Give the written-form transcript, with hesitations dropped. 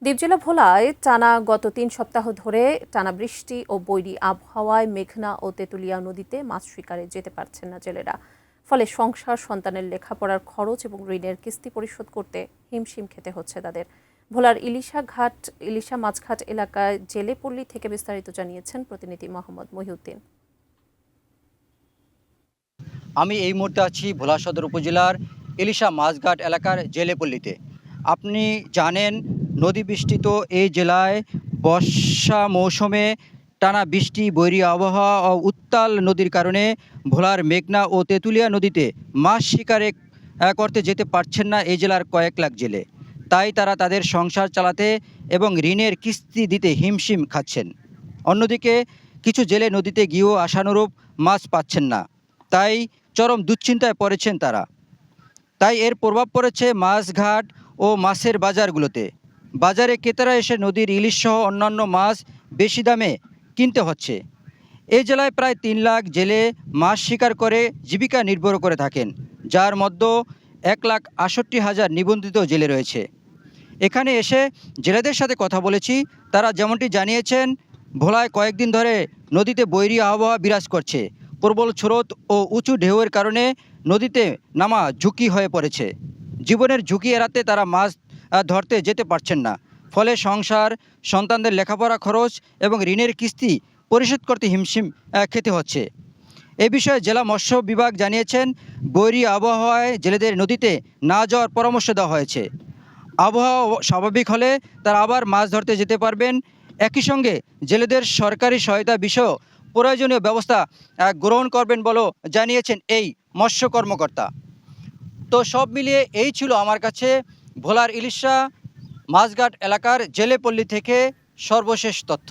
দ্বীপ জেলা ভোলায় টানা গত ৩ সপ্তাহ ধরে টানা বৃষ্টি ও বৈরী আবহাওয়ায় মেঘনা ও তেঁতুলিয়া নদীতে মাছ শিকারে যেতে পারছেন না জেলেরা। ফলে সংসার, সন্তানের লেখাপড়ার খরচ এবং ঋণের কিস্তি পরিশোধ করতে হিমশিম খেতে হচ্ছে তাদের। ভোলার ইলিশা মাছঘাট এলাকায় জেলেপল্লী থেকে বিস্তারিত জানিয়েছেন প্রতিনিধি মোহাম্মদ মহিউদ্দিন। আমি এই মুহূর্তে আছি ভোলা সদর উপজেলার ইলিশা মাছঘাট এলাকার জেলেপল্লীতে। আপনি জানেন, নদী বেষ্টিত এই জেলায় বর্ষা মৌসুমে টানা বৃষ্টি, বৈরী আবহাওয়া ও উত্তাল নদীর কারণে ভোলার মেঘনা ও তেঁতুলিয়া নদীতে মাছ শিকারে করতে যেতে পারছেন না এই জেলার কয়েক লাখ জেলে। তাই তারা তাদের সংসার চালাতে এবং ঋণের কিস্তি দিতে হিমশিম খাচ্ছেন। অন্যদিকে কিছু জেলে নদীতে গিয়েও আশানুরূপ মাছ পাচ্ছেন না, তাই চরম দুশ্চিন্তায় পড়েছেন তারা। তাই এর প্রভাব পড়েছে মাছঘাট ও মাছের বাজারগুলোতে। বাজারে ক্রেতারা এসে নদীর ইলিশ সহ অন্যান্য মাছ বেশি দামে কিনতে হচ্ছে। এই জেলায় প্রায় ৩ লাখ জেলে মাছ শিকার করে জীবিকা নির্ভর করে থাকেন, যার মধ্যে ১,৬৮,০০০ নিবন্ধিত জেলে রয়েছে। এখানে এসে জেলেদের সাথে কথা বলেছি। তারা যেমনটি জানিয়েছেন, ভোলায় কয়েকদিন ধরে নদীতে বৈরী আবহাওয়া বিরাজ করছে। প্রবল স্রোত ও উঁচু ঢেউয়ের কারণে নদীতে নামা ঝুঁকি হয়ে পড়েছে। জীবনের ঝুঁকি এড়াতে তারা মাছ ধরতে যেতে পারছেন না। ফলে সংসার, সন্তানদের লেখাপড়া খরচ এবং ঋণের কিস্তি পরিশোধ করতে হিমশিম খেতে হচ্ছে। এ বিষয়ে জেলা মৎস্য বিভাগ জানিয়েছেন, বৈরী আবহাওয়ায় জেলেদের নদীতে না যাওয়ার পরামর্শ দেওয়া হয়েছে। আবহাওয়া স্বাভাবিক হলে তারা আবার মাছ ধরতে যেতে পারবেন। একই সঙ্গে জেলেদের সরকারি সহায়তা বিষয়েও প্রয়োজনীয় ব্যবস্থা গ্রহণ করবেন বলেও জানিয়েছেন এই মৎস্য কর্মকর্তা। তো সব মিলিয়ে এই ছিল আমার কাছে ভোলার ইলিশা মাছঘাট এলাকার জেলেপল্লী থেকে সর্বশেষ তথ্য।